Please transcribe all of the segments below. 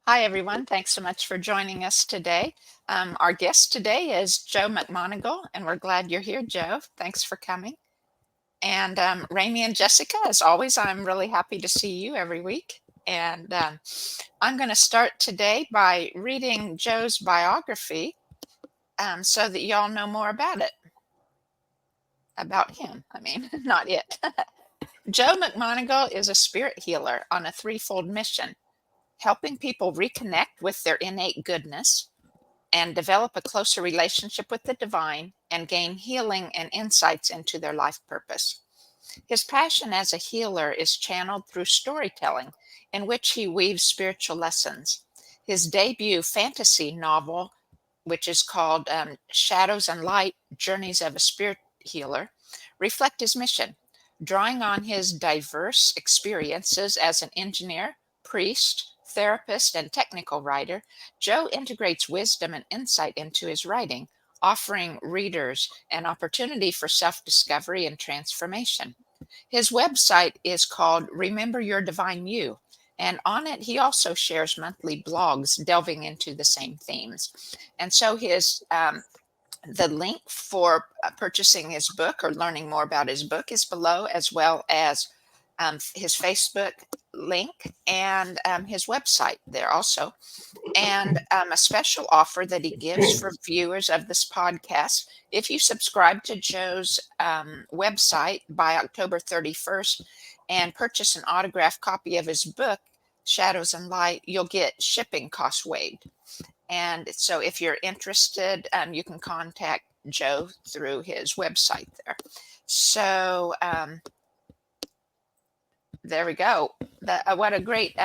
Hi, everyone. Thanks so much for joining us today. Our guest today is Joe McMonagle, and we're glad you're here, Joe. Thanks for coming. And Raimi and Jessica, as always, I'm really happy to see you every week. And I'm going to start today by reading Joe's biography so that y'all know more about it. About him, I mean, not it. Joe McMonagle is a spirit healer on a threefold mission, helping people reconnect with their innate goodness and develop a closer relationship with the divine and gain healing and insights into their life purpose. His passion as a healer is channeled through storytelling, in which he weaves spiritual lessons. His debut fantasy novel, which is called Shadows and Light Journeys of a Spirit Healer, reflect his mission, drawing on his diverse experiences as an engineer, priest, therapist, and technical writer. Joe integrates wisdom and insight into his writing, offering readers an opportunity for self-discovery and transformation. His website is called Remember Your Divine You, and on it he also shares monthly blogs delving into the same themes. And so his the link for purchasing his book or learning more about his book is below, as well as his Facebook link and his website there also. And a special offer that he gives for viewers of this podcast. If you subscribe to Joe's website by October 31st and purchase an autographed copy of his book, Shadows and Light, you'll get shipping costs waived. And so if you're interested, you can contact Joe through his website there. So there we go. What a great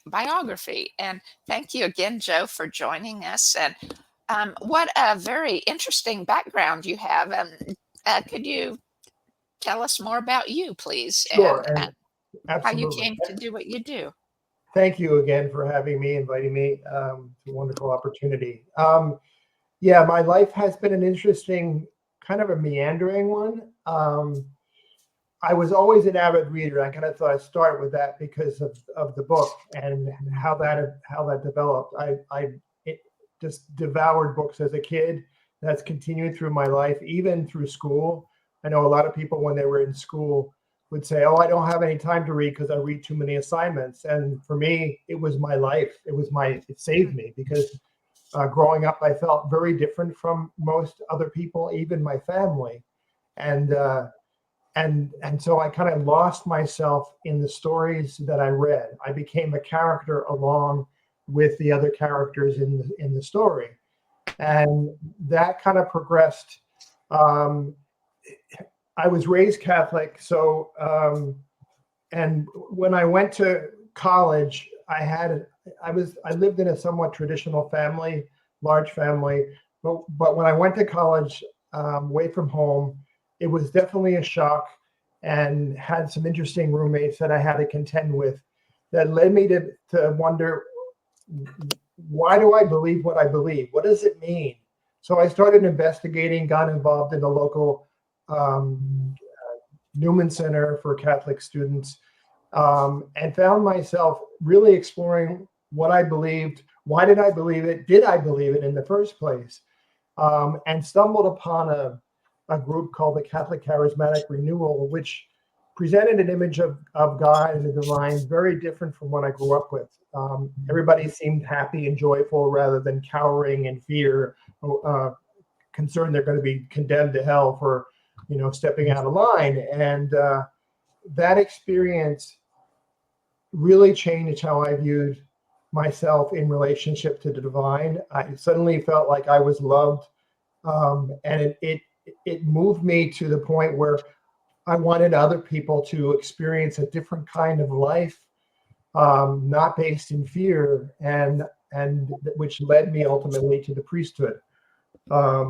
biography. And thank you again, Joe, for joining us. And what a very interesting background you have. Could you tell us more about you, please? Sure, And and how you absolutely. came to do what you do? Thank you again for having me, inviting me. It's a wonderful opportunity. Yeah, my life has been an interesting, kind of a meandering one. I was always an avid reader. I kind of thought I'd start with that because of the book and how that developed. I just devoured books as a kid. That's continued through my life, even through school. I know a lot of people when they were in school would say, "Oh, I don't have any time to read because I read too many assignments." And for me, it was my life. It saved me because growing up, I felt very different from most other people, even my family, and so I kind of lost myself in the stories that I read. I became a character along with the other characters in the story, and that kind of progressed. Um, I was raised Catholic, so and when I went to college, I lived in a somewhat traditional family, large family, but when I went to college, away from home, it was definitely a shock, and had some interesting roommates that I had to contend with that led me to wonder, why do I believe what I believe? What does it mean? So I started investigating, got involved in the local Newman Center for Catholic students, and found myself really exploring what I believed. Why did I believe it? Did I believe it in the first place? And stumbled upon a group called the Catholic Charismatic Renewal, which presented an image of God and the divine very different from what I grew up with. Everybody seemed happy and joyful rather than cowering in fear, concerned they're going to be condemned to hell for, stepping out of line. And that experience really changed how I viewed myself in relationship to the divine. I suddenly felt like I was loved, and it moved me to the point where I wanted other people to experience a different kind of life, not based in fear, and which led me ultimately to the priesthood. I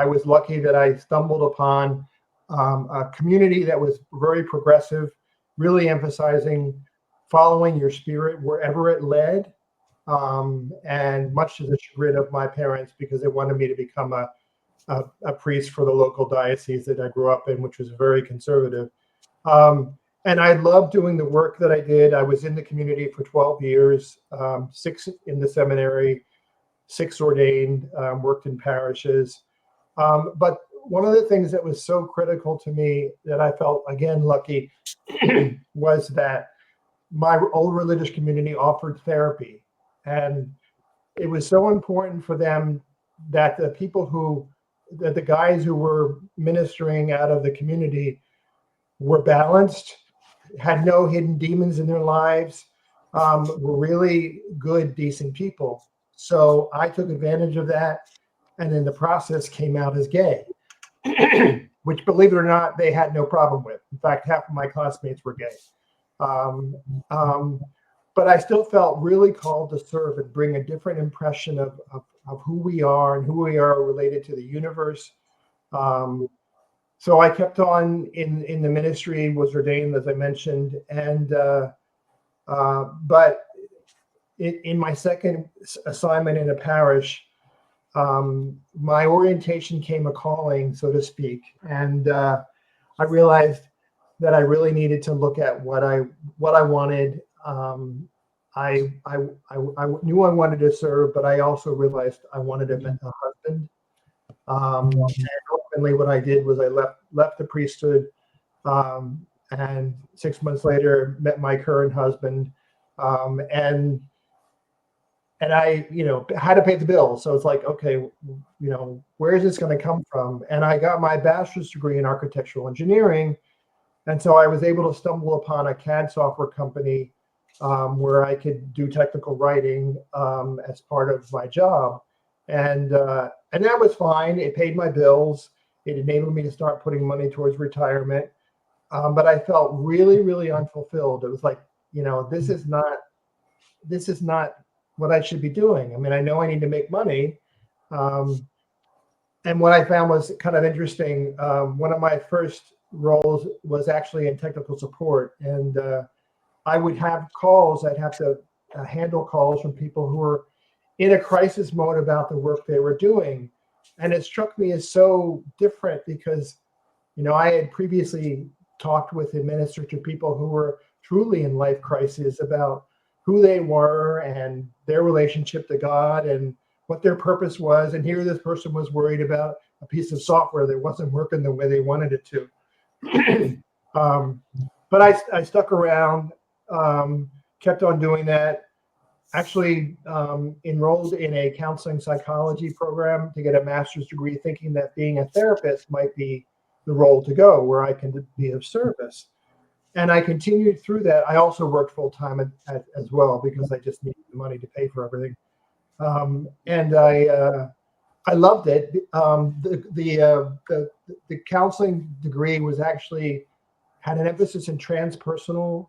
was lucky that I stumbled upon a community that was very progressive, really emphasizing following your spirit wherever it led, and much to the chagrin of my parents, because they wanted me to become a priest for the local diocese that I grew up in, which was very conservative. And I loved doing the work that I did. I was in the community for 12 years, 6 in the seminary, 6 ordained, worked in parishes. But one of the things that was so critical to me that I felt, again, lucky was that my old religious community offered therapy. And it was so important for them that the guys who were ministering out of the community were balanced, had no hidden demons in their lives, were really good, decent people. So I took advantage of that, and in the process came out as gay, which, believe it or not, they had no problem with. In fact, half of my classmates were gay. Um, um, but I still felt really called to serve and bring a different impression of who we are and who we are related to the universe. Um, so I kept on in the ministry, was ordained, as I mentioned, and but in my second assignment in a parish, my orientation came a calling, so to speak, and I realized that I really needed to look at what I wanted. I knew I wanted to serve, but I also realized I wanted a husband. And ultimately, what I did was I left the priesthood, and 6 months later met my current husband, and I, had to pay the bills. So it's like, okay, where is this going to come from? And I got my bachelor's degree in architectural engineering, and so I was able to stumble upon a CAD software company where I could do technical writing as part of my job, and that was fine. It paid my bills. It enabled me to start putting money towards retirement. But I felt really, really unfulfilled. It was like, this is not what I should be doing. I mean, I know I need to make money. And what I found was kind of interesting. One of my first roles was actually in technical support, and I would have calls. I'd have to handle calls from people who were in a crisis mode about the work they were doing, and it struck me as so different because, I had previously talked with and ministered to people who were truly in life crisis about who they were and their relationship to God and what their purpose was. And here this person was worried about a piece of software that wasn't working the way they wanted it to. But I stuck around, kept on doing that. Actually, enrolled in a counseling psychology program to get a master's degree, thinking that being a therapist might be the role to go, where I can be of service. And I continued through that. I also worked full time as well because I just needed the money to pay for everything. And I loved it. The counseling degree was actually had an emphasis in transpersonal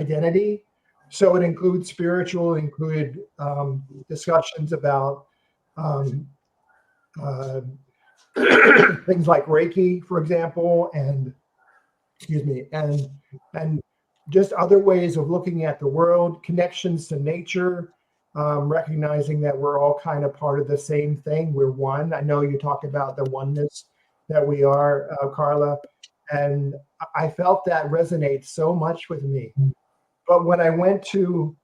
identity. So it includes spiritual, included discussions about things like Reiki, for example, and and just other ways of looking at the world, connections to nature, recognizing that we're all kind of part of the same thing. We're one. I know you talk about the oneness that we are, Carla, and I felt that resonates so much with me. But when I went to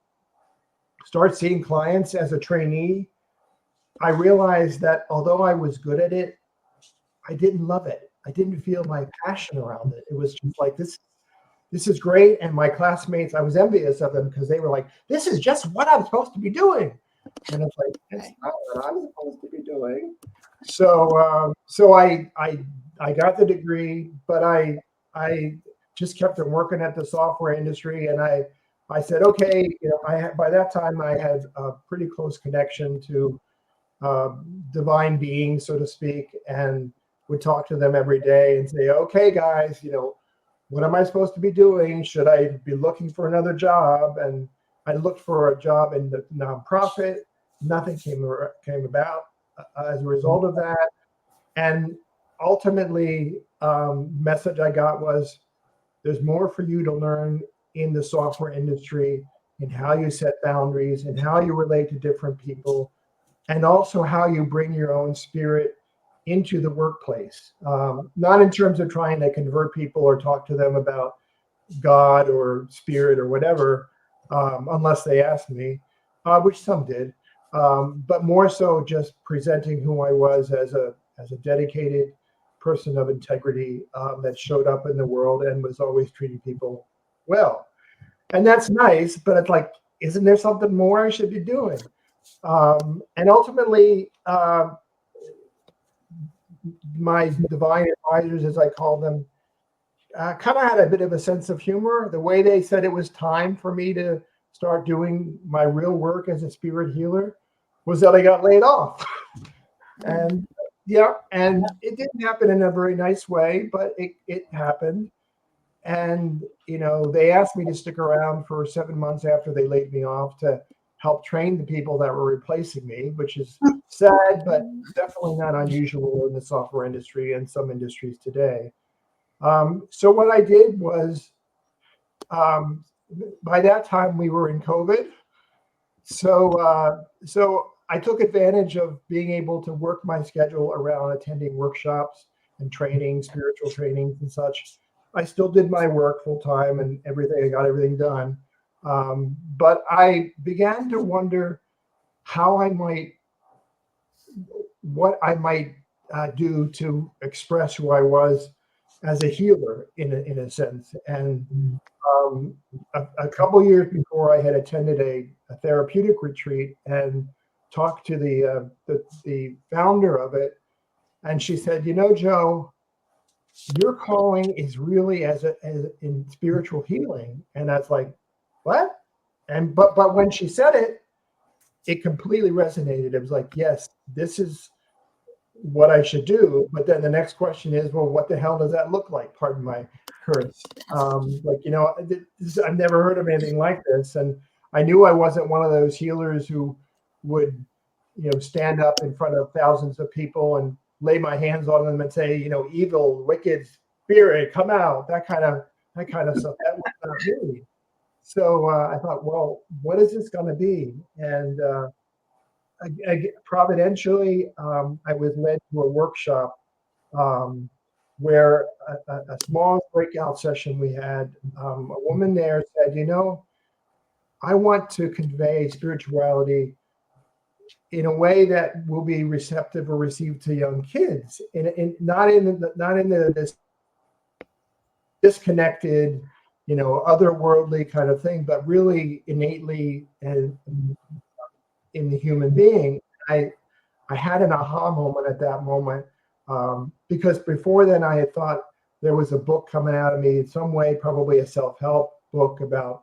start seeing clients as a trainee, I realized that although I was good at it, I didn't love it. I didn't feel my passion around it. It was just like, this is great. And my classmates, I was envious of them because they were like, this is just what I'm supposed to be doing. And it's like, it's not what I'm supposed to be doing. So I got the degree, but I just kept on working at the software industry. And I said, okay, by that time I had a pretty close connection to divine beings, so to speak, and would talk to them every day and say, okay, guys, what am I supposed to be doing? Should I be looking for another job? And I looked for a job in the nonprofit. Nothing came about as a result of that. And ultimately, message I got was, there's more for you to learn in the software industry, in how you set boundaries and how you relate to different people, and also how you bring your own spirit into the workplace. Not in terms of trying to convert people or talk to them about God or spirit or whatever, unless they asked me, which some did, but more so just presenting who I was as a dedicated person of integrity, that showed up in the world and was always treating people well. And that's nice, but it's like, isn't there something more I should be doing? And ultimately, my divine advisors, as I call them, kind of had a bit of a sense of humor. The way they said it was time for me to start doing my real work as a spirit healer was that I got laid off. And yeah, and it didn't happen in a very nice way, but it happened. And, they asked me to stick around for 7 months after they laid me off to help train the people that were replacing me, which is sad, but definitely not unusual in the software industry and some industries today. So what I did was, by that time we were in COVID. So I took advantage of being able to work my schedule around attending workshops and training, spiritual trainings and such. I still did my work full time and everything. I got everything done. But I began to wonder what I might do to express who I was as a healer in a sense. And a couple years before, I had attended a therapeutic retreat and talked to the founder of it, and she said, Joe, your calling is really as in spiritual healing. And I was like, what? And but when she said it, it completely resonated. It was like, yes, this is what I should do. But then the next question is, well, what the hell does that look like? Pardon my curse. I've never heard of anything like this. And I knew I wasn't one of those healers who would, stand up in front of thousands of people and lay my hands on them and say, evil, wicked spirit, come out, that kind of stuff. That was not me. So I thought, well, what is this going to be? And providentially, I was led to a workshop, where a small breakout session we had, a woman there said, I want to convey spirituality in a way that will be receptive or received to young kids, not in this disconnected, otherworldly kind of thing, but really innately and in the human being. I had an aha moment at that moment, because before then I had thought there was a book coming out of me in some way, probably a self-help book about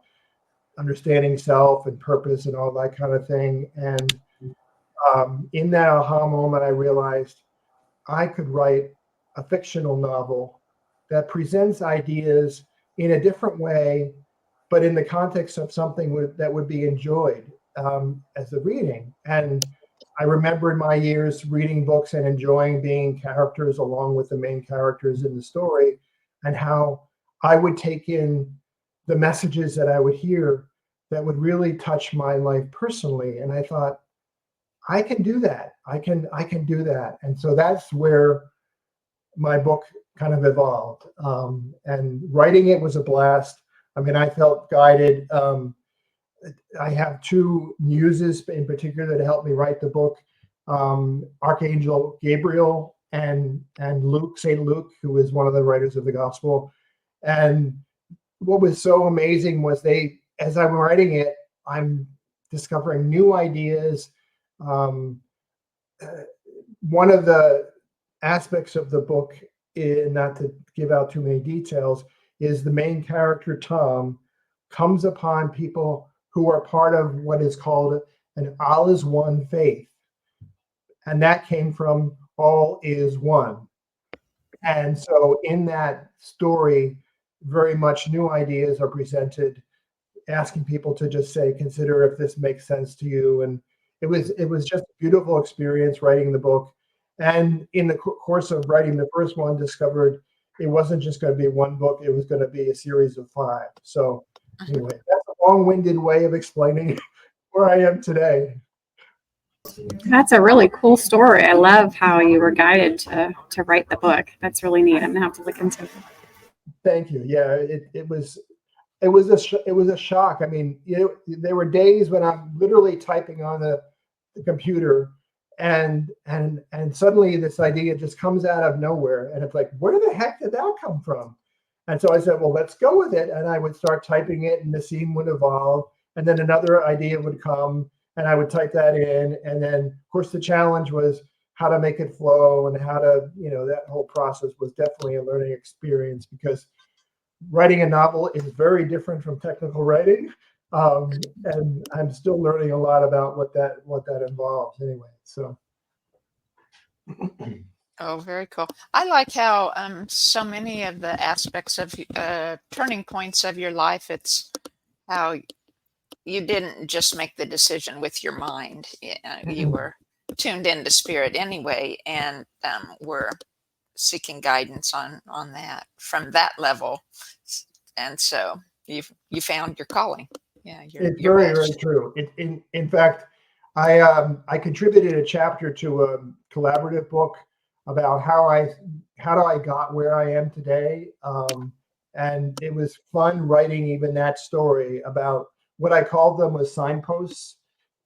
understanding self and purpose and all that kind of thing. And in that aha moment, I realized I could write a fictional novel that presents ideas in a different way, but in the context of something that would be enjoyed as a reading. And I remember in my years reading books and enjoying being characters along with the main characters in the story, and how I would take in the messages that I would hear that would really touch my life personally. And I thought, I can do that. I can do that. And so that's where my book kind of evolved. And writing it was a blast. I mean, I felt guided. I have two muses in particular that helped me write the book, Archangel Gabriel and Luke, St. Luke, who is one of the writers of the gospel. And what was so amazing was as I'm writing it, I'm discovering new ideas. One of the aspects of the book, not to give out too many details, is the main character, Tom, comes upon people who are part of what is called an all is one faith. And that came from all is one. And so in that story, very much new ideas are presented, asking people to just consider if this makes sense to you. And it was just a beautiful experience writing the book. And in the course of writing the first one, discovered it wasn't just going to be one book, it was going to be a series of 5. So anyway, that's a long-winded way of explaining where I am today. That's a really cool story. I love how you were guided to write the book. That's really neat. I'm gonna have to look into it. Thank you. Yeah, it was a shock. I mean, there were days when I'm literally typing on the computer, and suddenly this idea just comes out of nowhere, and it's like, where the heck did that come from? And so I said, well, let's go with it. And I would start typing it, and the scene would evolve, and then another idea would come, and I would type that in, and then of course the challenge was how to make it flow, and how to, that whole process was definitely a learning experience, because writing a novel is very different from technical writing, and I'm still learning a lot about what that involves anyway. So. Oh, very cool. I like how so many of the aspects of turning points of your life, it's how you didn't just make the decision with your mind. You were tuned into spirit anyway, and were seeking guidance on that from that level, and so you found your calling. Yeah, It's your very, very mesh. true. In fact, I contributed a chapter to a collaborative book about how I got where I am today, and it was fun writing even that story about what I called them was signposts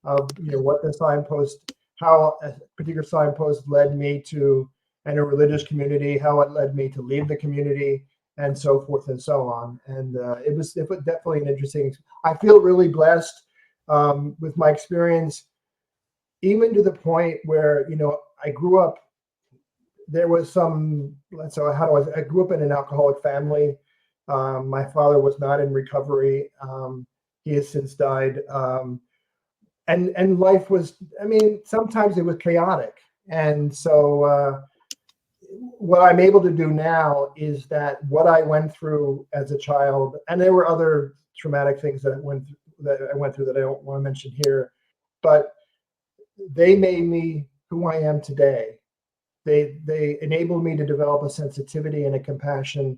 of what the signpost, how a particular signpost led me to in a religious community, how it led me to leave the community, and so forth and so on. And it was definitely an interesting. I feel really blessed with my experience, even to the point where I grew up. There was some. So I grew up in an alcoholic family. My father was not in recovery. He has since died. And life was. I mean, sometimes it was chaotic, and so. What I'm able to do now is that what I went through as a child, and there were other traumatic things that I went through that I don't want to mention here, but they made me who I am today. They enabled me to develop a sensitivity and a compassion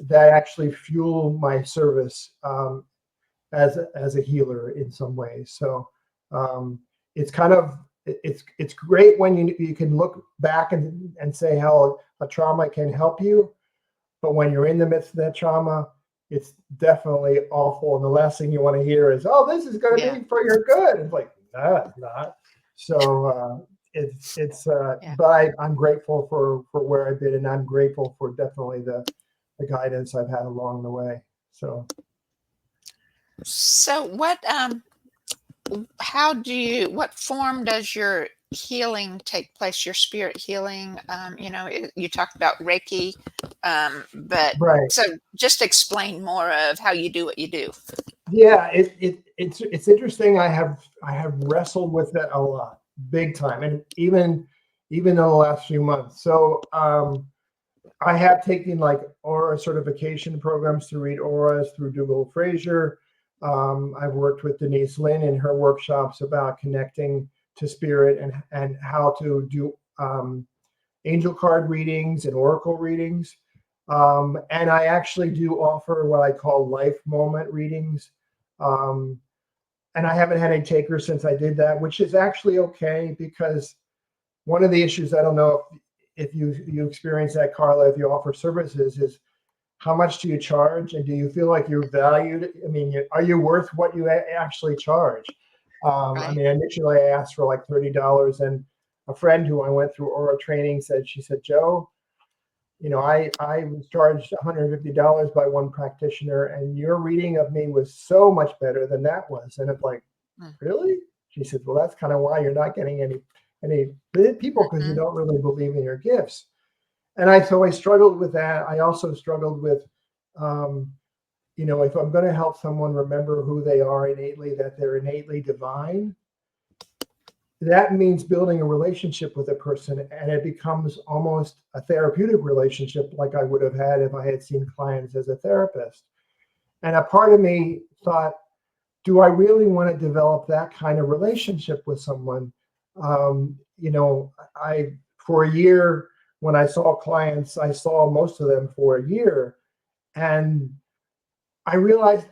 that actually fuel my service as a healer in some ways. So it's kind of it's great when you can look back and say how a trauma can help you, but when you're in the midst of that trauma, it's definitely awful. And the last thing you want to hear is, "Oh, this is going to be for your good." It's like, no, it's not. So Yeah. but I'm grateful for where I've been, and I'm grateful for definitely the guidance I've had along the way. So what form does your healing take place, your spirit healing? You talked about Reiki, but right. so just explain more of how you do what you do. Yeah, it's interesting. I have wrestled with that a lot, big time, and even in the last few months. So I have taken like aura certification programs to read auras through Dougal Fraser. I've worked with Denise Lynn in her workshops about connecting to spirit and how to do angel card readings and oracle readings. And I actually do offer what I call life moment readings. And I haven't had any takers since I did that, which is actually okay, because one of the issues, I don't know if you experience that, Carla, if you offer services, is how much do you charge, and do you feel like you're valued? I mean, are you worth what you actually charge? I Right. mean, initially I asked for like $30, and a friend who I went through aura training said, Joe, I was charged $150 by one practitioner, and your reading of me was so much better than that was. And it's like, really? She said, well, that's kind of why you're not getting any people, because you don't really believe in your gifts. And so I struggled with that. I also struggled with, if I'm going to help someone remember who they are innately, that they're innately divine, that means building a relationship with a person, and it becomes almost a therapeutic relationship, like I would have had if I had seen clients as a therapist. And a part of me thought, do I really want to develop that kind of relationship with someone? For a year, when I saw clients, I saw most of them for a year, and I realized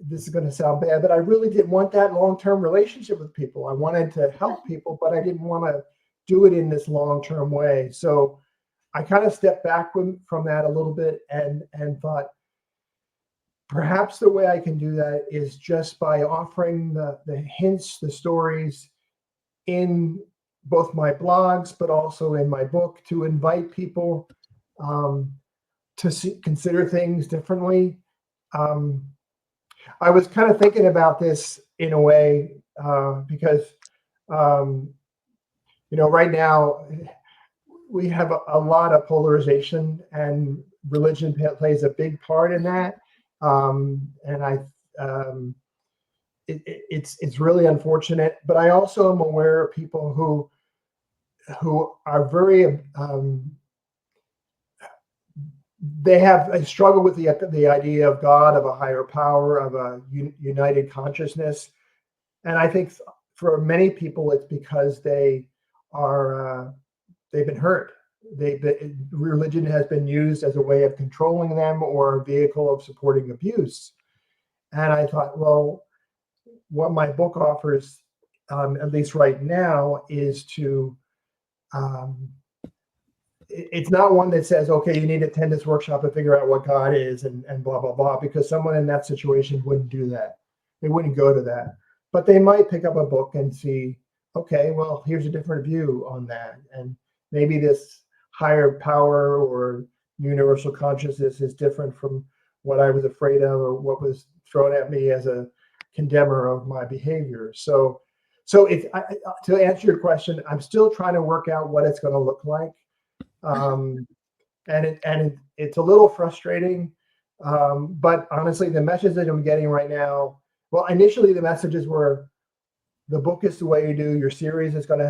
this is going to sound bad, but I really didn't want that long-term relationship with people. I wanted to help people, but I didn't want to do it in this long-term way. So I kind of stepped back from that a little bit and thought, perhaps the way I can do that is just by offering the hints, the stories in both my blogs, but also in my book, to invite people to consider things differently. I was kind of thinking about this in a way because, right now we have a lot of polarization, and religion plays a big part in that. It's really unfortunate, but I also am aware of people who are very they have a struggle with the idea of God, of a higher power, of a united consciousness, and I think for many people it's because they've been hurt. Religion has been used as a way of controlling them or a vehicle of supporting abuse. And I thought, well, what my book offers, at least right now, is to it's not one that says, okay, you need to attend this workshop and figure out what God is and blah, blah, blah, because someone in that situation wouldn't do that. They wouldn't go to that. But they might pick up a book and see, okay, well, here's a different view on that. And maybe this higher power or universal consciousness is different from what I was afraid of or what was thrown at me as a condemner of my behavior. So to answer your question, I'm still trying to work out what it's going to look like. It's a little frustrating, but honestly, the message that I'm getting right now, well, initially the messages were, the book is the way you do, your series is going to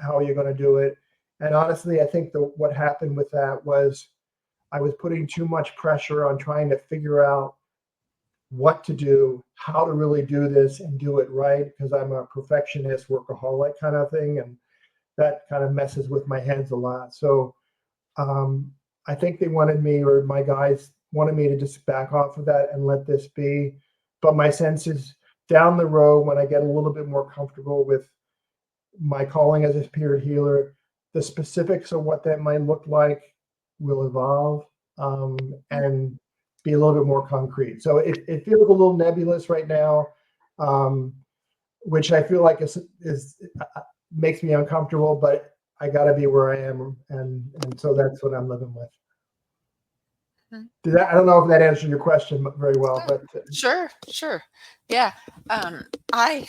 how you're going to do it. And honestly, I think what happened with that was I was putting too much pressure on trying to figure out what to do, how to really do this and do it right, because I'm a perfectionist, workaholic kind of thing, and that kind of messes with my heads a lot. So I think they wanted me, or my guys wanted me, to just back off of that and let this be. But my sense is down the road, when I get a little bit more comfortable with my calling as a spirit healer, the specifics of what that might look like will evolve and be a little bit more concrete. So it feels a little nebulous right now, which I feel like is makes me uncomfortable, but I got to be where I am, and so that's what I'm living with. I don't know if that answered your question very well, but Sure. Yeah. I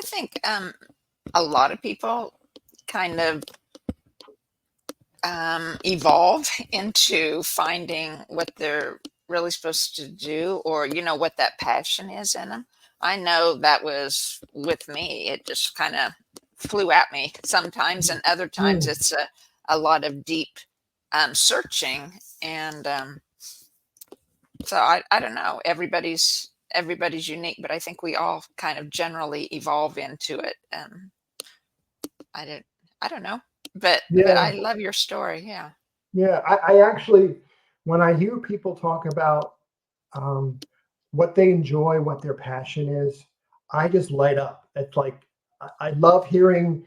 think a lot of people kind of evolve into finding what they're really supposed to do, or what that passion is in them. I know that was with me. It just kind of flew at me sometimes, and other times it's a lot of deep searching. And so I don't know, everybody's unique, but I think we all kind of generally evolve into it. I don't know, but I love your story. Yeah, I actually, when I hear people talk about what they enjoy, what their passion is, I just light up. It's like, I love hearing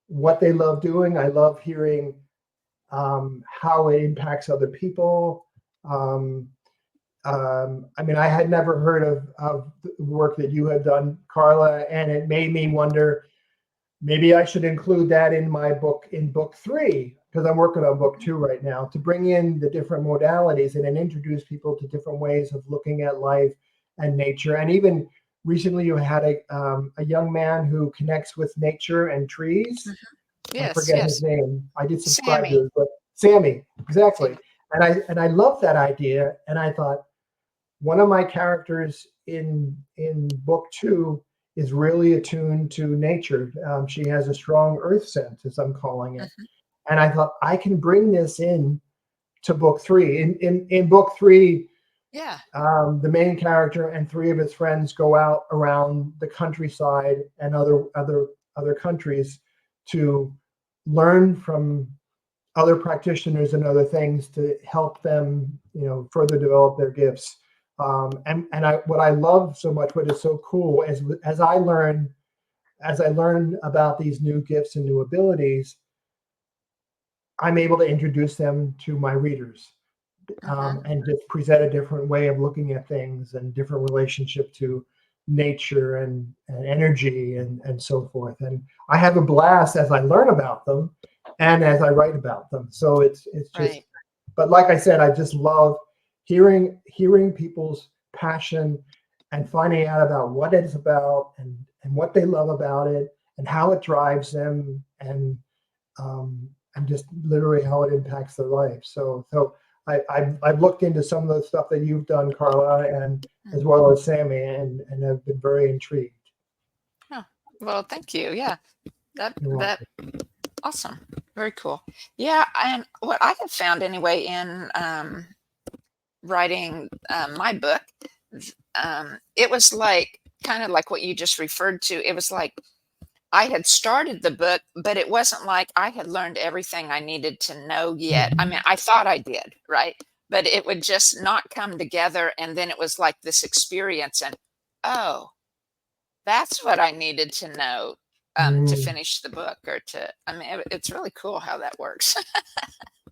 what they love doing. I love hearing how it impacts other people. I mean, I had never heard of the work that you had done, Carla, and it made me wonder, maybe I should include that in my book, in book 3, because I'm working on book 2 right now, to bring in the different modalities and then introduce people to different ways of looking at life and nature. And even recently you had a young man who connects with nature and trees. I forget his name. I did subscribe to it, but Sammy, exactly. And I love that idea. And I thought, one of my characters in book 2 is really attuned to nature. She has a strong earth sense, as I'm calling it. And I thought, I can bring this in to book 3. In book 3, the main character and 3 of his friends go out around the countryside and other countries to learn from other practitioners and other things to help them, further develop their gifts. What I love so much, what is so cool, is as I learn about these new gifts and new abilities, I'm able to introduce them to my readers, and just present a different way of looking at things and different relationship to nature and energy and so forth. And I have a blast as I learn about them and as I write about them. So it's just, Right. but like I said, I just love hearing people's passion and finding out about what it's about and what they love about it and how it drives them and just literally how it impacts their life. So I've looked into some of the stuff that you've done, Carla, and as well as Sammy, and have been very intrigued. Oh, well, thank you. Yeah, that awesome. Very cool. Yeah, and what I have found anyway in writing my book, it was like kind of like what you just referred to. It was like I had started the book, but it wasn't like I had learned everything I needed to know yet. I mean, I thought I did, right? But it would just not come together. And then it was like this experience, and oh, that's what I needed to know to finish the book, or to, I mean, it's really cool how that works.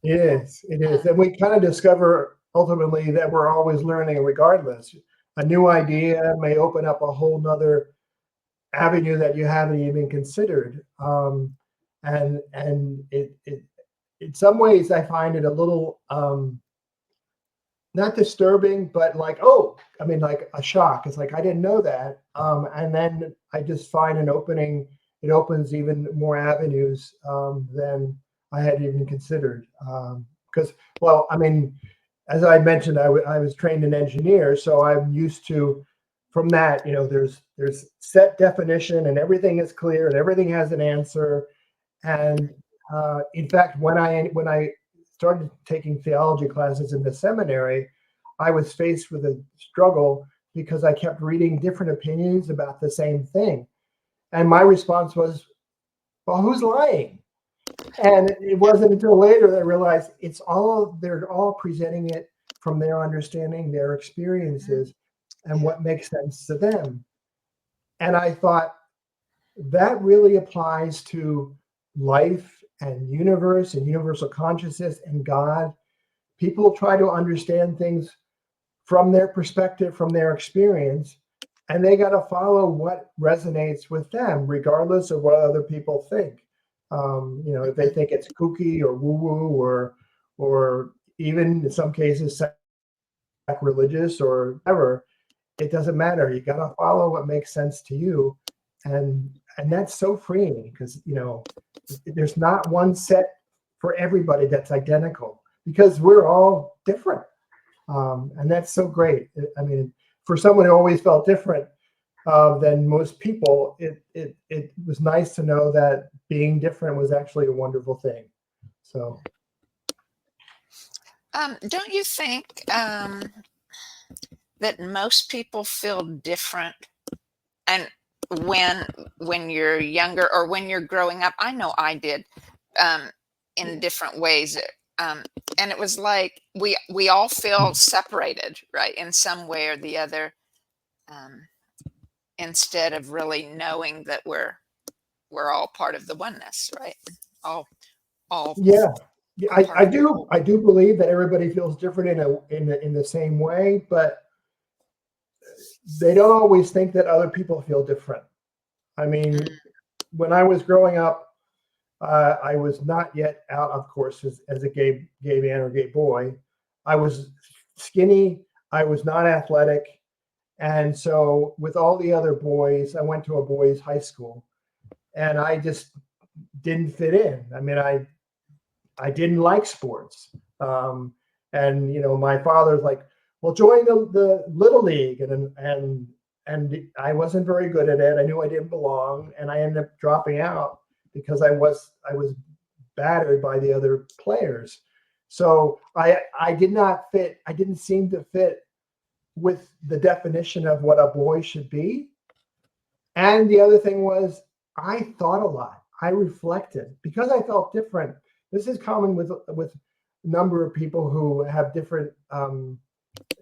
It is. And we kind of discover ultimately that we're always learning regardless. A new idea may open up a whole nother avenue that you haven't even considered. And it in some ways I find it a little not disturbing, but like, oh, I mean, like a shock. It's like I didn't know that. And then I just find an opening. It opens even more avenues than I had even considered. Because, well, I mean, as I mentioned, I was trained in engineer, so I'm used to, from that, there's set definition and everything is clear and everything has an answer. And in fact, when I started taking theology classes in the seminary, I was faced with a struggle because I kept reading different opinions about the same thing. And my response was, well, who's lying? And it wasn't until later that I realized they're all presenting it from their understanding, their experiences, and what makes sense to them. And I thought that really applies to life and universe and universal consciousness and God. People try to understand things from their perspective, from their experience, and they got to follow what resonates with them, regardless of what other people think. If they think it's kooky or woo-woo or even in some cases sacrilegious or whatever, it doesn't matter. You got to follow what makes sense to you, and that's so freeing because there's not one set for everybody that's identical because we're all different, and that's so great. I mean, for someone who always felt different than most people, it was nice to know that being different was actually a wonderful thing. So, Don't you think that most people feel different, and when you're younger or when you're growing up? I know I did, in different ways. And it was like we all feel separated, right, in some way or the other, instead of really knowing that we're all part of the oneness, right? All yeah, part I of the do whole. I do believe that everybody feels different in the same way, but they don't always think that other people feel different. I mean, when I was growing up, I was not yet out, of course, as a gay man or gay boy. I was skinny. I was not athletic. And so with all the other boys, I went to a boys' high school and I just didn't fit in. I mean, I didn't like sports. And my father's like, well, join the little league. And I wasn't very good at it. I knew I didn't belong. And I ended up dropping out because I was battered by the other players. So I did not fit. I didn't seem to fit with the definition of what a boy should be. And the other thing was I thought a lot. I reflected because I felt different. This is common with a number of people who have different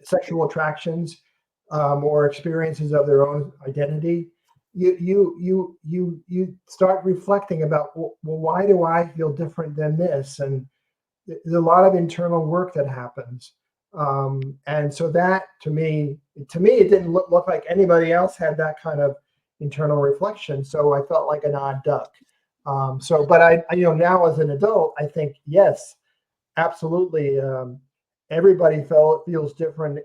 sexual attractions or experiences of their own identity, you start reflecting about, well, why do I feel different than this? And there's a lot of internal work that happens. And so that to me, it didn't look like anybody else had that kind of internal reflection. So I felt like an odd duck. But I, now as an adult, I think, yes, absolutely. Everybody feels different.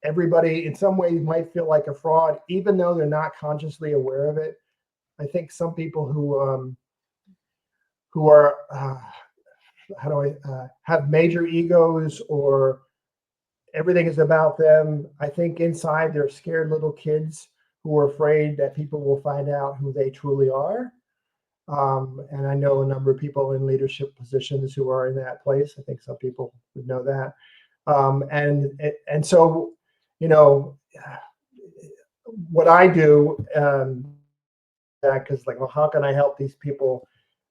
Everybody in some ways might feel like a fraud, even though they're not consciously aware of it. I think some people who are, have major egos, or everything is about them. I think inside they're scared little kids who are afraid that people will find out who they truly are. And I know a number of people in leadership positions who are in that place. I think some people would know that. And so, what I do, because well, how can I help these people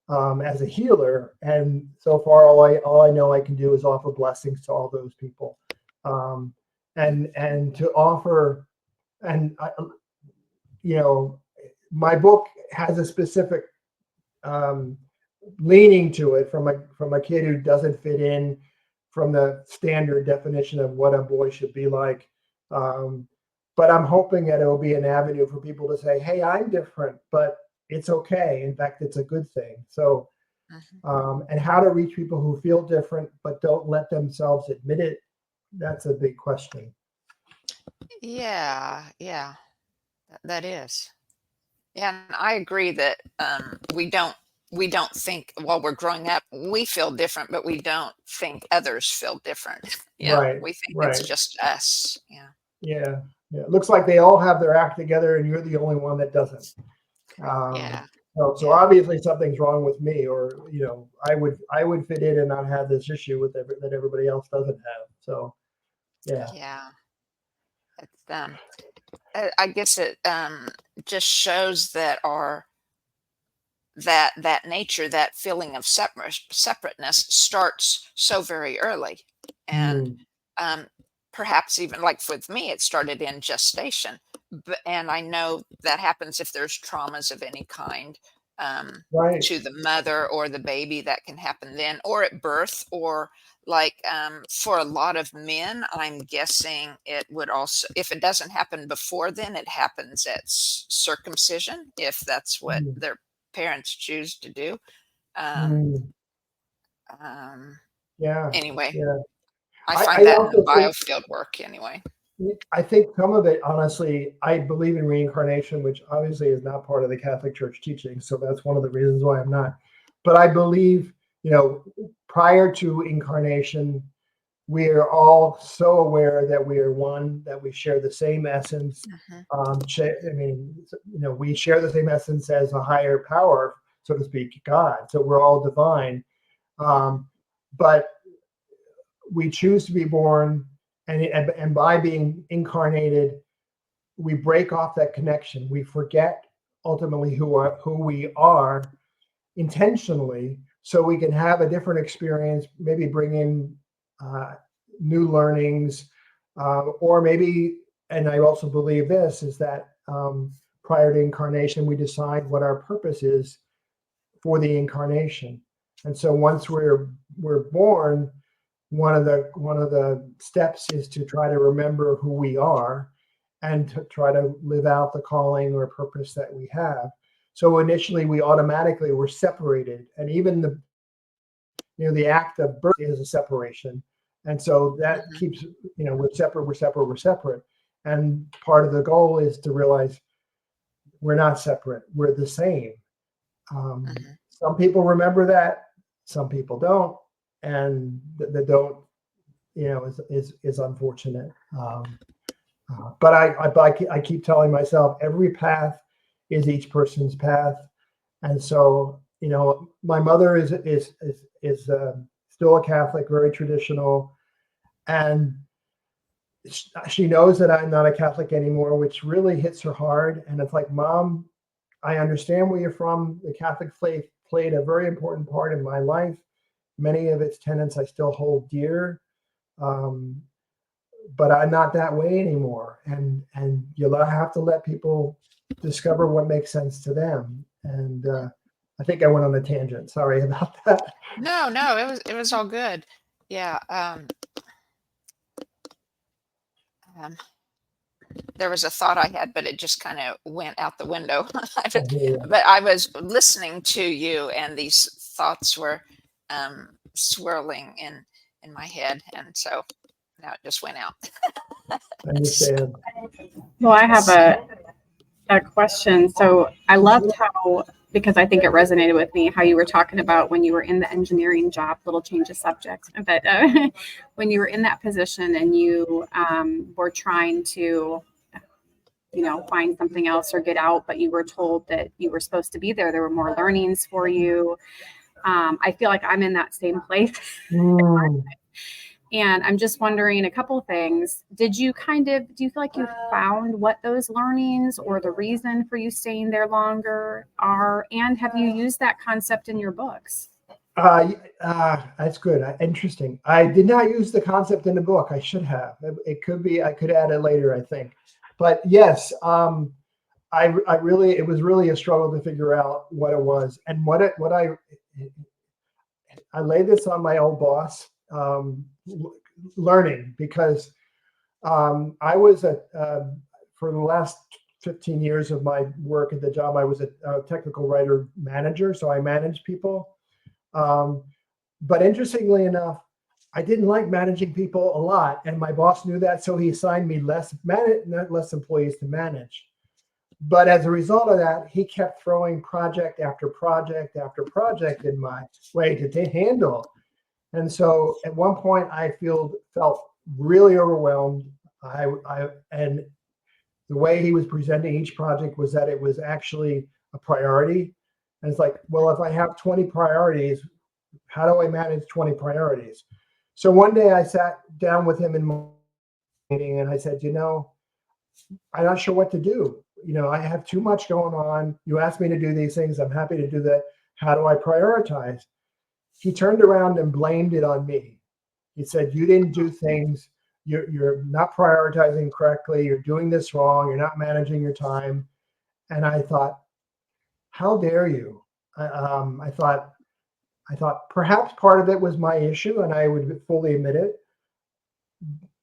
as a healer? And so far, all I know I can do is offer blessings to all those people, and to offer, and my book has a specific leaning to it from a kid who doesn't fit in from the standard definition of what a boy should be like. But I'm hoping that it will be an avenue for people to say, hey, I'm different, but it's okay. In fact, it's a good thing. So, and how to reach people who feel different, but don't let themselves admit it. That's a big question. Yeah, yeah, that is. Yeah, and I agree that we don't think while we're growing up we feel different, but we don't think others feel different. Right, We think it's right. just us. Yeah. It looks like they all have their act together and you're the only one that doesn't. Yeah. So obviously something's wrong with me, or I would fit in and not have this issue with that everybody else doesn't have. So yeah. Yeah. It's I guess it just shows that that nature, that feeling of separateness starts so very early. And um, perhaps even like with me, it started in gestation. And I know that happens if there's traumas of any kind Right. to the mother or the baby, that can happen then, or at birth, or like for a lot of men, I'm guessing it would also, if it doesn't happen before then, it happens at circumcision, if that's what their parents choose to do. Um, Yeah. anyway, Yeah. I find I that in the also think biofield work anyway. some of it, honestly, I believe in reincarnation, which obviously is not part of the Catholic Church teaching. So that's one of the reasons why I'm not. But I believe, prior to incarnation, we are all so aware that we are one, that we share the same essence. We share the same essence as a higher power, so to speak, God. So we're all divine. But we choose to be born, and by being incarnated, we break off that connection. We forget ultimately who we are intentionally, so we can have a different experience, maybe bring in new learnings, or maybe, and I also believe this, is that prior to incarnation, we decide what our purpose is for the incarnation. And so once we're born, one of the steps is to try to remember who we are and to try to live out the calling or purpose that we have. So initially we automatically were separated, and even the act of birth is a separation. And so that keeps, we're separate. And part of the goal is to realize we're not separate, we're the same. Some people remember that, some people don't, and the don't, is unfortunate. But I keep telling myself every path is each person's path, and so my mother is still a Catholic, very traditional, and she knows that I'm not a Catholic anymore, which really hits her hard. And it's like, Mom, I understand where you're from. The Catholic faith played a very important part in my life. Many of its tenets I still hold dear. But I'm not that way anymore. And you'll have to let people discover what makes sense to them. And I think I went on a tangent. Sorry about that. No, it was all good. Yeah. There was a thought I had, but it just kind of went out the window. But I was listening to you, and these thoughts were swirling in my head, and so now it just went out. I understand. Well, I have a question. So I loved how, because I think it resonated with me, how you were talking about when you were in the engineering job, little change of subject, but when you were in that position and you were trying to, find something else or get out, but you were told that you were supposed to be there. There were more learnings for you. I feel like I'm in that same place. And I'm just wondering a couple of things. Do you feel like you found what those learnings or the reason for you staying there longer are? And have you used that concept in your books? That's good. Interesting. I did not use the concept in the book. I should have. It could be, I could add it later, I think. But yes, it was really a struggle to figure out what it was. And I laid this on my old boss, learning, because I was for the last 15 years of my work at the job, I was a technical writer manager. So I managed people. But interestingly enough, I didn't like managing people a lot. And my boss knew that. So he assigned me less employees to manage. But as a result of that, he kept throwing project after project after project in my way to handle. And so at one point I felt really overwhelmed. And the way he was presenting each project was that it was actually a priority. And it's like, well, if I have 20 priorities, how do I manage 20 priorities? So one day I sat down with him in my meeting and I said, I'm not sure what to do. I have too much going on. You asked me to do these things. I'm happy to do that. How do I prioritize? He turned around and blamed it on me. He said, you didn't do things. You're not prioritizing correctly. You're doing this wrong. You're not managing your time. And I thought, how dare you? I thought perhaps part of it was my issue, and I would fully admit it.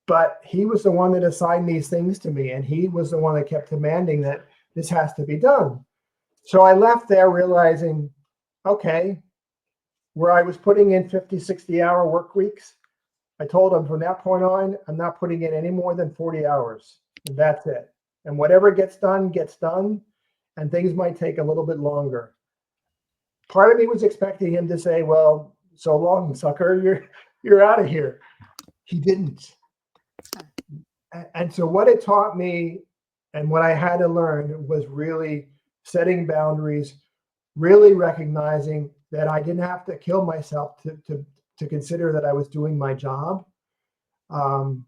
But he was the one that assigned these things to me, and he was the one that kept demanding that this has to be done. So I left there realizing, okay, where I was putting in 50, 60-hour work weeks, I told him from that point on, I'm not putting in any more than 40 hours. And that's it. And whatever gets done, and things might take a little bit longer. Part of me was expecting him to say, well, so long, sucker, you're out of here. He didn't. And so what it taught me and what I had to learn was really setting boundaries, really recognizing that I didn't have to kill myself to consider that I was doing my job. And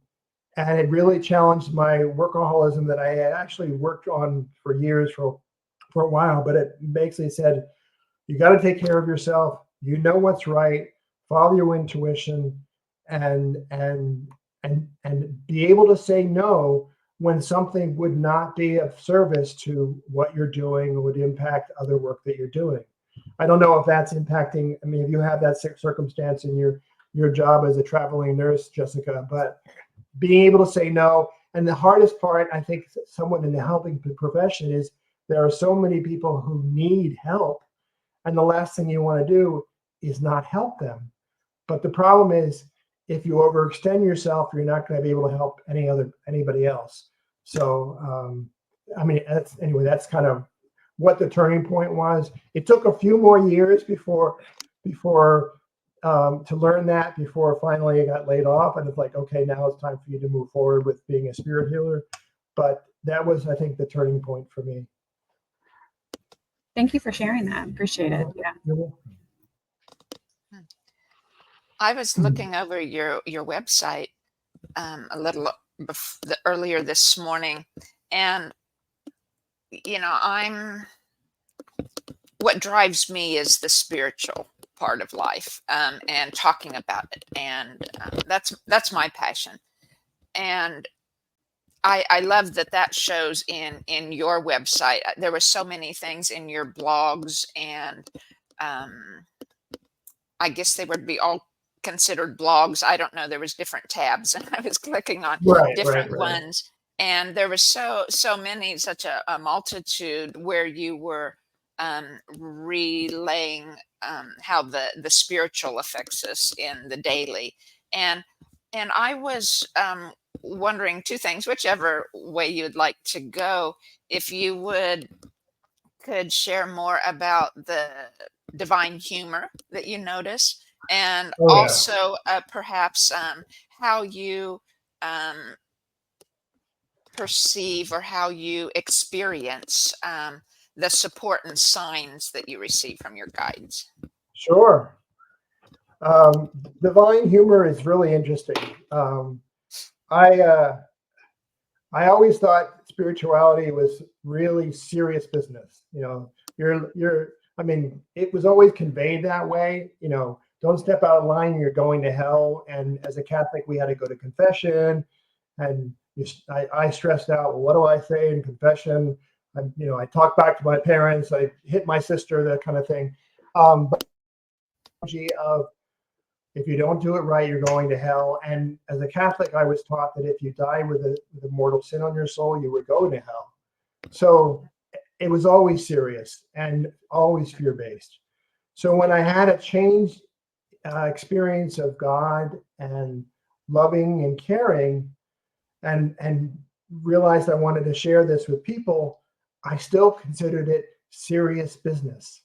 it really challenged my workaholism that I had actually worked on for years, for a while. But it basically said, you got to take care of yourself. You know what's right. Follow your intuition, and be able to say no when something would not be of service to what you're doing or would impact other work that you're doing. I don't know if that's impacting. I mean, if you have that circumstance in your job as a traveling nurse, Jessica, but being able to say no. And the hardest part, I think, someone in the helping profession is there are so many people who need help. And the last thing you want to do is not help them. But the problem is, if you overextend yourself, you're not going to be able to help anybody else. So, that's kind of what the turning point was. It took a few more years before to learn that, before finally I got laid off. And it's like, okay, now it's time for you to move forward with being a spirit healer. But that was, I think, the turning point for me. Thank you for sharing that. Appreciate it. Yeah. You're welcome. I was looking over your website a little earlier this morning, and what drives me is the spiritual. part of life, and talking about it. And that's my passion. And I love that shows in your website. There were so many things in your blogs, and I guess they would be all considered blogs. I don't know. There was different tabs, and I was clicking on Right, different right. ones, and there was so many, such a multitude where you were relaying how the spiritual affects us in the daily. And I was wondering two things, whichever way you'd like to go, if you could share more about the divine humor that you notice, and Oh yeah. also perhaps how you um, perceive or how you experience the support and signs that you receive from your guides. Sure. Divine humor is really interesting. I I always thought spirituality was really serious business. You know, you're. I mean, it was always conveyed that way. You know, don't step out of line, you're going to hell. And as a Catholic, we had to go to confession, and I stressed out. Well, what do I say in confession? I talked back to my parents. I hit my sister, that kind of thing. But of if you don't do it right, you're going to hell. And as a Catholic, I was taught that if you die with a mortal sin on your soul, you would go to hell. So it was always serious and always fear-based. So when I had a changed experience of God and loving and caring, and realized I wanted to share this with people, I still considered it serious business.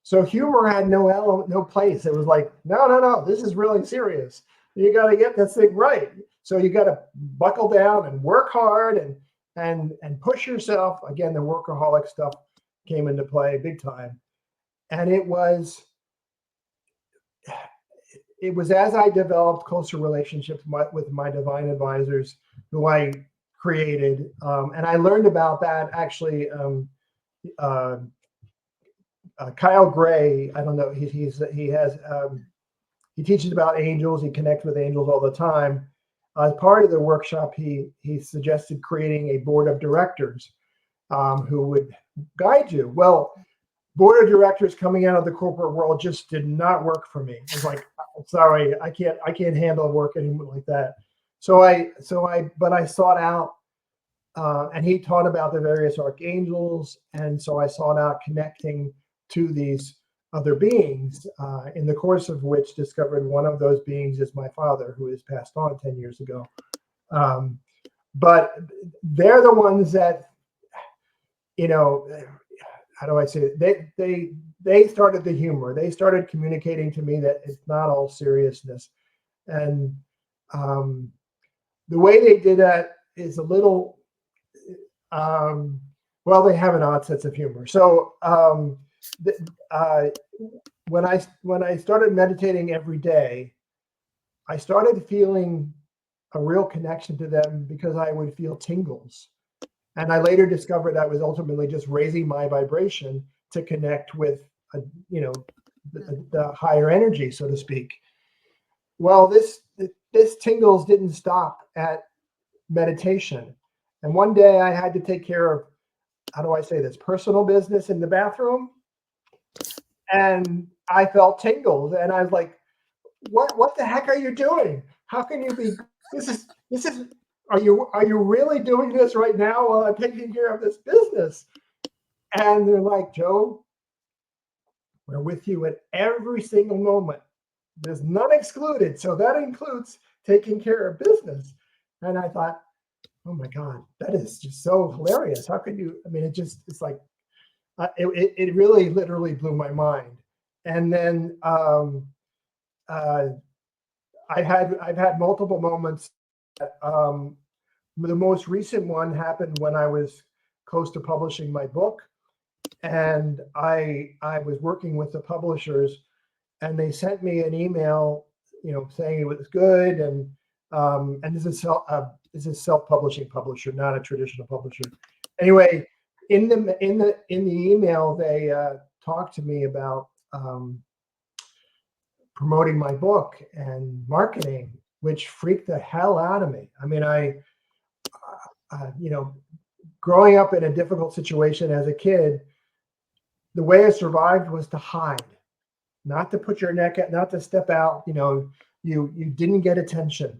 So humor had no place. It was like, no, this is really serious. You got to get this thing right. So you got to buckle down and work hard and push yourself. Again, the workaholic stuff came into play big time. And it was as I developed closer relationships with my divine advisors, who I created, and I learned about that actually. Kyle Gray, I don't know. He teaches about angels. He connects with angels all the time. As part of the workshop, he suggested creating a board of directors who would guide you. Well, board of directors coming out of the corporate world just did not work for me. It's like, sorry, I can't handle work anymore like that. But I sought out, and he taught about the various archangels, and so I sought out connecting to these other beings, in the course of which discovered one of those beings is my father, who has passed on 10 years ago. But they're the ones that, how do I say it? They started the humor. They started communicating to me that it's not all seriousness. And the way they did that is a little, well, they have an odd sense of humor. So when I started meditating every day, I started feeling a real connection to them because I would feel tingles. And I later discovered I was ultimately just raising my vibration to connect with, the higher energy, so to speak. Well, this tingles didn't stop at meditation. And one day I had to take care of, how do I say this, personal business in the bathroom. And I felt tingles, and I was like, what the heck are you doing? How can you be, this is, are you really doing this right now while I'm taking care of this business? And they're like, Joe, we're with you at every single moment. There's none excluded. So that includes taking care of business. And I thought, oh my God, that is just so hilarious. How could you, I mean, it's like, it really literally blew my mind. And then I've had multiple moments. The most recent one happened when I was close to publishing my book, and I was working with the publishers, and they sent me an email, saying it was good, and this is self-publishing publisher, not a traditional publisher. Anyway, in the email, they talked to me about promoting my book and marketing, which freaked the hell out of me. I mean, you know, growing up in a difficult situation as a kid, the way I survived was to hide, not to put your neck out, not to step out. You know, you didn't get attention,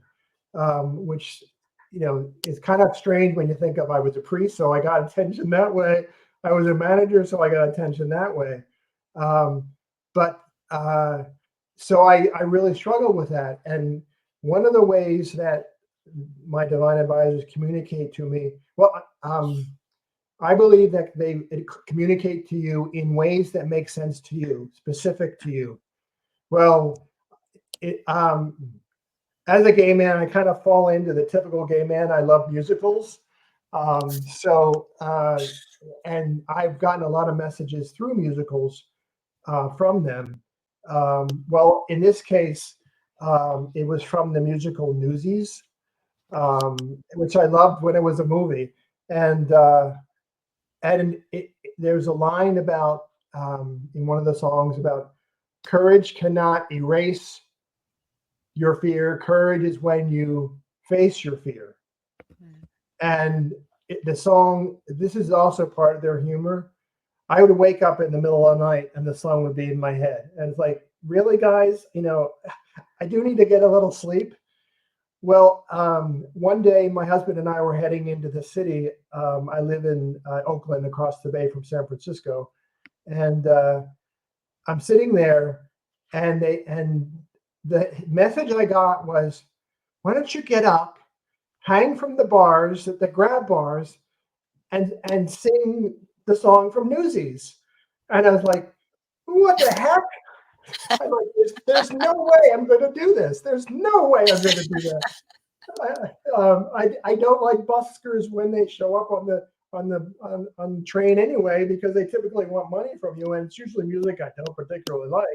which, you know, is kind of strange when you think of, I was a priest, so I got attention that way. I was a manager, so I got attention that way. So I really struggled with that. And one of the ways that my divine advisors communicate to me, well, I believe that they communicate to you in ways that make sense to you, specific to you. Well, as a gay man, I kind of fall into the typical gay man. I love musicals. And I've gotten a lot of messages through musicals from them. Well, in this case, it was from the musical Newsies, which I loved when it was a movie. And there's a line about, in one of the songs, about courage cannot erase your fear. Courage is when you face your fear. And the song, this is also part of their humor. I would wake up in the middle of the night and the song would be in my head. And it's like, really, guys, you know, I do need to get a little sleep. Well, one day my husband and I were heading into the city. I live in Oakland, across the bay from San Francisco. And I'm sitting there, and the message I got was, why don't you get up, hang from the bars, the grab bars, and sing the song from Newsies. And I was like, what the heck? I'm like, there's no way I'm going to do this. There's no way I'm going to do that. I don't like buskers when they show up on the train anyway, because they typically want money from you, and it's usually music I don't particularly like.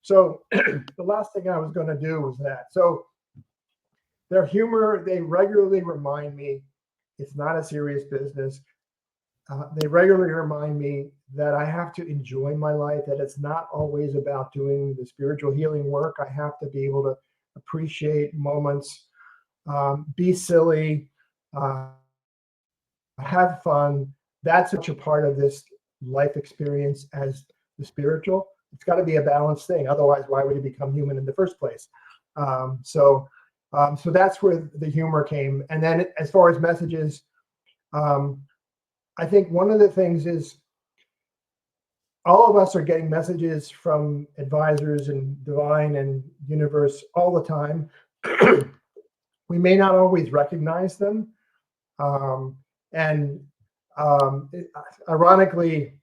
So the last thing I was going to do was that. So their humor, they regularly remind me it's not a serious business. They regularly remind me that I have to enjoy my life, that it's not always about doing the spiritual healing work. I have to be able to appreciate moments, be silly, have fun. That's such a part of this life experience as the spiritual. It's got to be a balanced thing. Otherwise, why would you become human in the first place? So that's where the humor came. And then as far as messages, I think one of the things is all of us are getting messages from advisors and divine and universe all the time. We may not always recognize them. Ironically,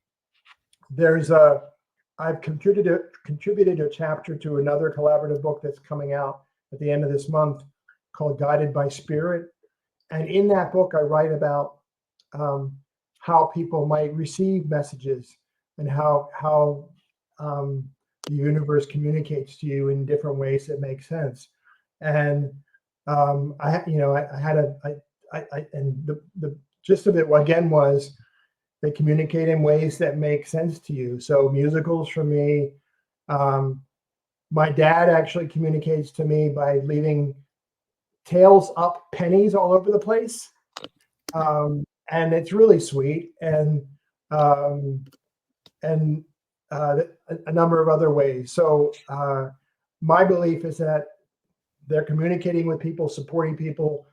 I've contributed a chapter to another collaborative book that's coming out at the end of this month called Guided by Spirit. And in that book, I write about how people might receive messages and how the universe communicates to you in different ways that make sense. And the gist of it again was they communicate in ways that make sense to you. So musicals for me, my dad actually communicates to me by leaving tails up pennies all over the place. And it's really sweet, and a number of other ways. So my belief is that they're communicating with people, supporting people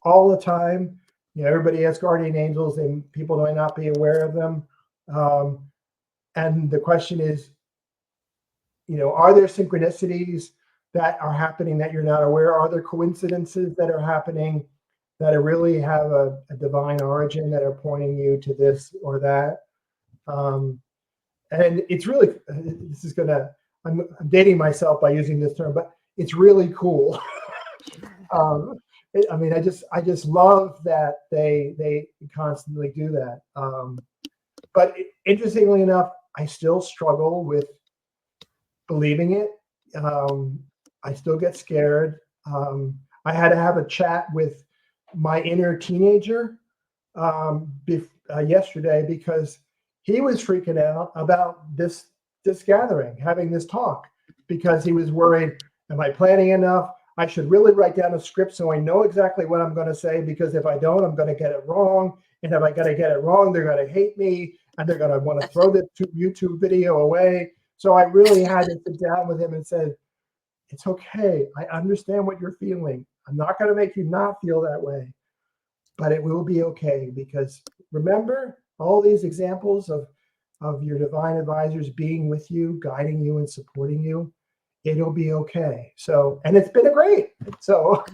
all the time. You know, everybody has guardian angels, and people might not be aware of them. And the question is, you know, are there synchronicities that are happening that you're not aware? Are there coincidences that are happening that really have a divine origin that are pointing you to this or that? And it's really, I'm dating myself by using this term, but it's really cool. I just love that they constantly do that. But interestingly enough, I still struggle with believing it. I still get scared. I had to have a chat with my inner teenager yesterday, because he was freaking out about this gathering, having this talk, because he was worried, am I planning enough? I should really write down a script so I know exactly what I'm going to say, because if I don't, I'm going to get it wrong. And if I got to get it wrong, they're going to hate me and they're going to want to throw the YouTube video away. So I really had to sit down with him and said, it's okay. I understand what you're feeling. I'm not going to make you not feel that way, but it will be okay, because remember all these examples of your divine advisors being with you, guiding you and supporting you. It'll be okay. So, and it's been great. So,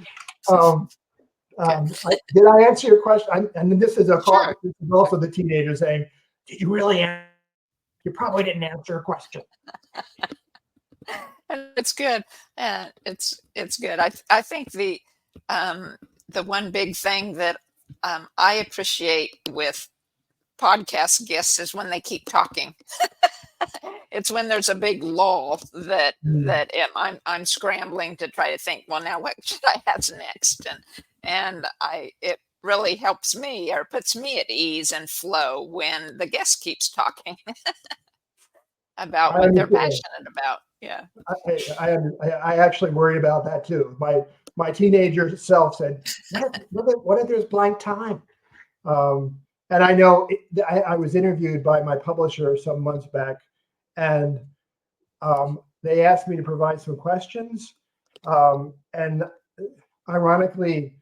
did I answer your question? And this is Sure. this is also the teenager saying, did you really answer? You probably didn't answer a question. It's good. It's good. I think the one big thing that I appreciate with podcast guests is when they keep talking. It's when there's a big lull that I'm scrambling to try to think, well, now what should I have next? And it really helps me, or puts me at ease and flow when the guest keeps talking about what they're passionate about. Yeah. I actually worried about that too. My teenager self said, what if there's blank time? And I know I was interviewed by my publisher some months back, and they asked me to provide some questions. And ironically,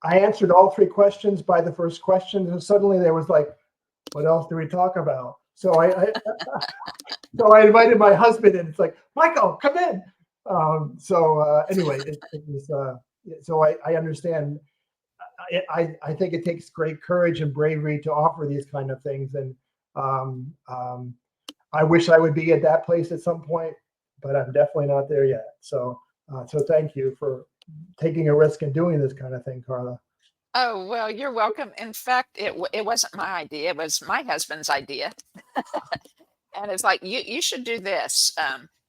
I answered all 3 questions by the first question. And suddenly there was like, what else do we talk about? So I invited my husband, and it's like, Michael, come in. Anyway, it was, so I understand. I think it takes great courage and bravery to offer these kind of things. And I wish I would be at that place at some point, but I'm definitely not there yet. So thank you for taking a risk and doing this kind of thing, Carla. Oh, well, you're welcome. In fact, it wasn't my idea. It was my husband's idea. And it's like, you should do this.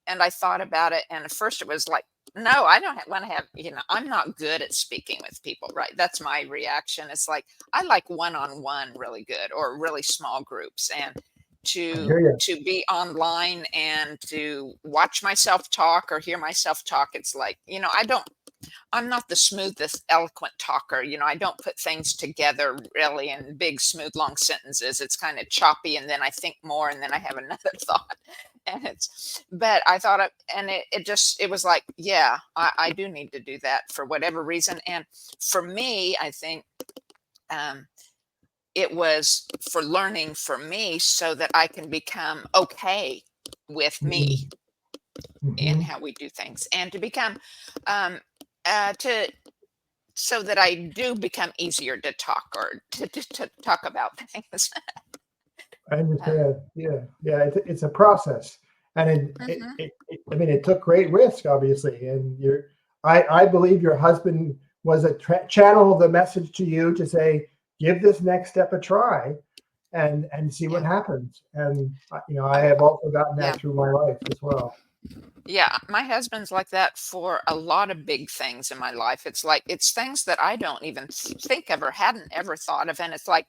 And I thought about it. And at first it was like, no, I don't want to have, I'm not good at speaking with people, right? That's my reaction. It's like, I like one-on-one really good, or really small groups. And to be online and to watch myself talk or hear myself talk, it's like, I'm not the smoothest, eloquent talker. I don't put things together really in big, smooth, long sentences. It's kind of choppy, and then I think more, and then I have another thought. But I thought, it was like, yeah, I do need to do that for whatever reason. And for me, I think it was for learning for me, so that I can become okay with me in how we do things, and to become, so that I do become easier to talk, or to talk about things. I understand. Yeah. It's a process, and it took great risk, obviously. And I believe your husband was a channel of the message to you to say, give this next step a try, and see what happens. And I have also gotten that through my life as well. Yeah, my husband's like that for a lot of big things in my life. It's like, it's things that I don't even think of or hadn't ever thought of. And it's like,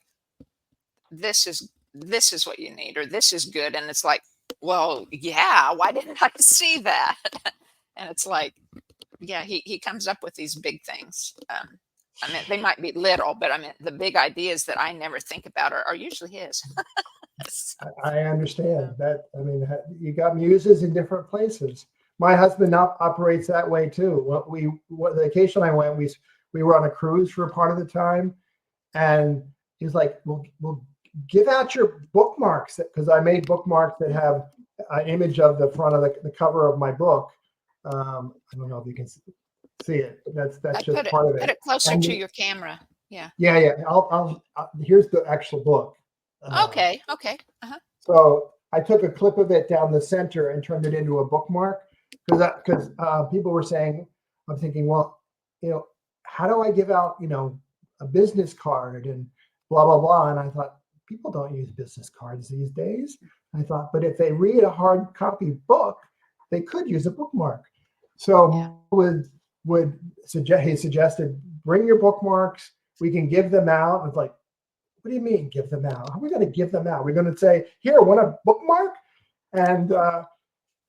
this is what you need, or this is good. And it's like, well, yeah, why didn't I see that? And it's like, yeah, he comes up with these big things. They might be little, but the big ideas that I never think about are usually his. I understand that. You got muses in different places. My husband operates that way too. The vacation I went, we were on a cruise for a part of the time, and he's like, "We'll give out your bookmarks," because I made bookmarks that have an image of the front of the cover of my book. I don't know if you can see it. That's just part of it. Put it closer to your camera. Yeah. Yeah. I'll here's the actual book. Okay. So I took a clip of it down the center and turned it into a bookmark, because people were saying, I'm thinking, well, how do I give out, a business card and blah, blah, blah. And I thought, people don't use business cards these days. I thought, but if they read a hard copy book, they could use a bookmark. So he suggested, bring your bookmarks. We can give them out. I was like, what do you mean give them out? How are we going to give them out? We're going to say, here, want a bookmark? And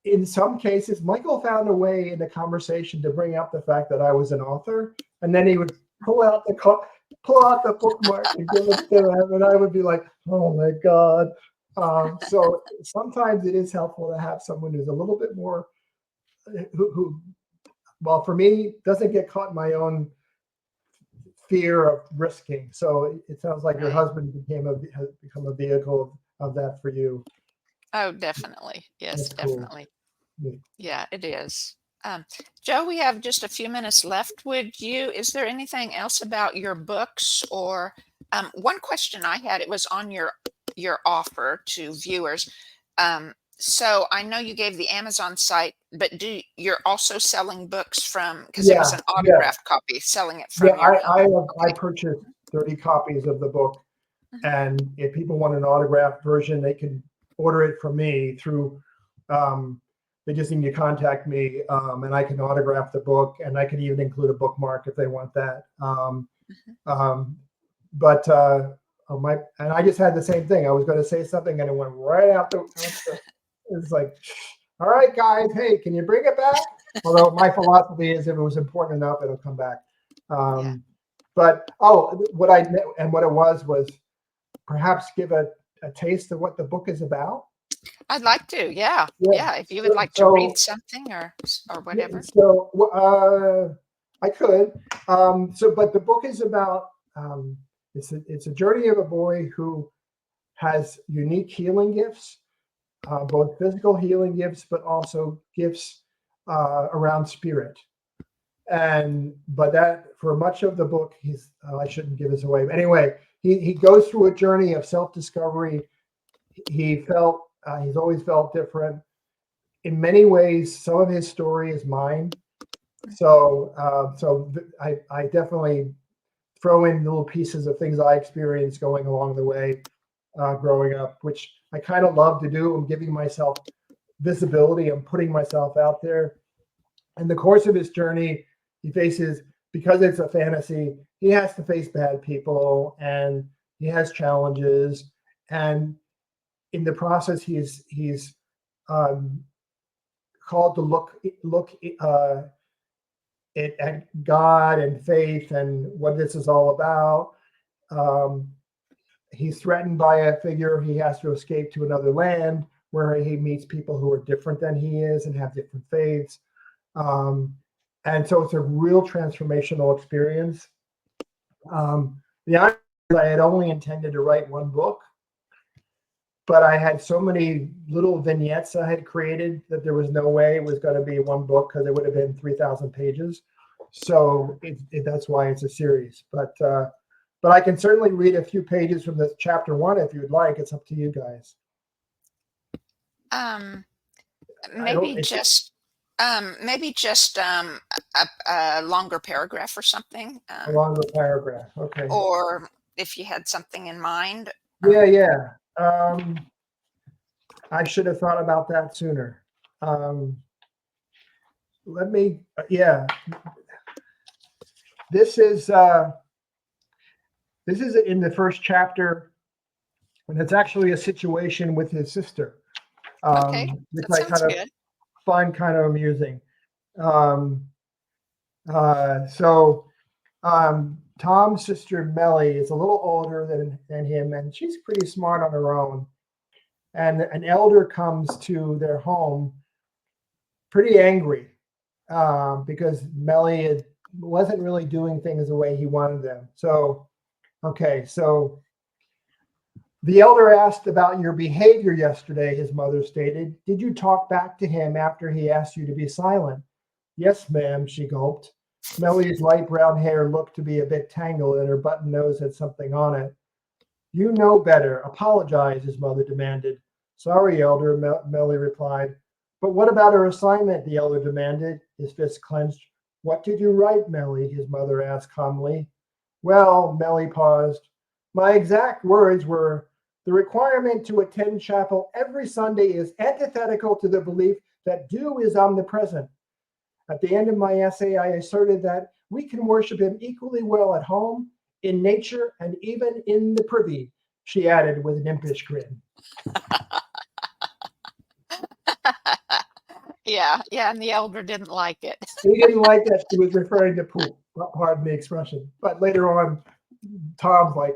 in some cases, Michael found a way in the conversation to bring up the fact that I was an author, and then he would pull out the bookmark and give it to him, and I would be like, "Oh my God!" So sometimes it is helpful to have someone who's a little bit more, who well, for me, doesn't get caught in my own fear of risking. So it sounds like your husband has become a vehicle of that for you. Oh, definitely. Yes, That's cool. definitely. Yeah, it is. Joe, we have just a few minutes left. Is there anything else about your books or one question I had, it was on your offer to viewers. So I know you gave the Amazon site, but you're also selling books from, because it was an autographed copy, selling it from your home. I purchased 30 copies of the book, and if people want an autographed version, they can order it from me through, they just need to contact me, and I can autograph the book, and I can even include a bookmark if they want that. And I just had the same thing. I was going to say something, and it went right out it's like, all right, guys, hey, can you bring it back? Although my philosophy is if it was important enough, it'll come back. But what it was perhaps give a taste of what the book is about. I'd like to, yeah. If you would like to read something or whatever. So I could. But the book is about it's a journey of a boy who has unique healing gifts, both physical healing gifts, but also gifts around spirit. But that for much of the book, I shouldn't give this away. But anyway, he goes through a journey of self-discovery. He's always felt different. In many ways, some of his story is mine. So I definitely throw in little pieces of things I experienced going along the way, growing up, which I kind of love to do. I'm giving myself visibility. I'm putting myself out there. In the course of his journey, he faces, because it's a fantasy, he has to face bad people and he has challenges. And in the process, he's called to look at God and faith and what this is all about. He's threatened by a figure. He has to escape to another land where he meets people who are different than he is and have different faiths. And so it's a real transformational experience. The honest is I had only intended to write one book, but I had so many little vignettes I had created that there was no way it was going to be one book, because it would have been 3,000 pages. So that's why it's a series. But I can certainly read a few pages from this chapter 1 if you'd like. It's up to you guys. Maybe just a longer paragraph or something. A longer paragraph, okay. Or if you had something in mind. Yeah. I should have thought about that sooner. This is in the first chapter, and it's actually a situation with his sister. Okay, which that sounds I good. find kind of amusing. Tom's sister Melly is a little older than him, and she's pretty smart on her own. And an elder comes to their home pretty angry because Melly wasn't really doing things the way he wanted them. So the elder asked about your behavior yesterday, his mother stated. Did you talk back to him after he asked you to be silent? Yes, ma'am, she gulped. Melly's light brown hair looked to be a bit tangled, and her button nose had something on it. You know better. Apologize, his mother demanded. Sorry, elder, Melly replied. But what about her assignment, the elder demanded, his fist clenched. What did you write, Melly? His mother asked calmly. Well, Melly paused. My exact words were, the requirement to attend chapel every Sunday is antithetical to the belief that dew is omnipresent. At the end of my essay, I asserted that we can worship him equally well at home, in nature, and even in the privy, she added with an impish grin. Yeah, yeah, and the elder didn't like it. He didn't like that she was referring to poop. Pardon the expression. But later on, Tom's like,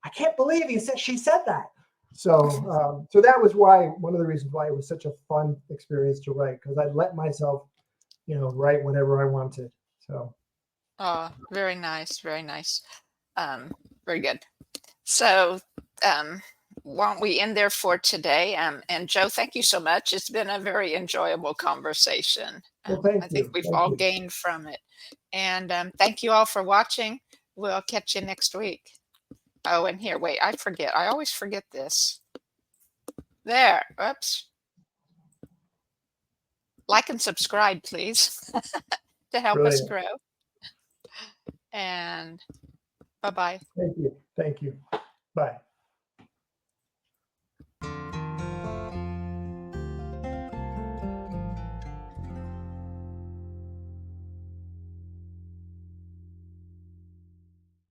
I can't believe she said that. So, so that was one of the reasons why it was such a fun experience to write, because I let myself, write whenever I wanted. So, Oh, very nice, very nice. Very good. So, why don't we end there for today? And Joe, thank you so much. It's been a very enjoyable conversation. well, thank I think you. we've Thank all you. gained from it. And thank you all for watching. We'll catch you next week. Oh, and here, wait, I forget. I always forget this. There, oops. Like and subscribe, please, to help us Brilliant. grow. And bye-bye. Thank you. Thank you. Bye.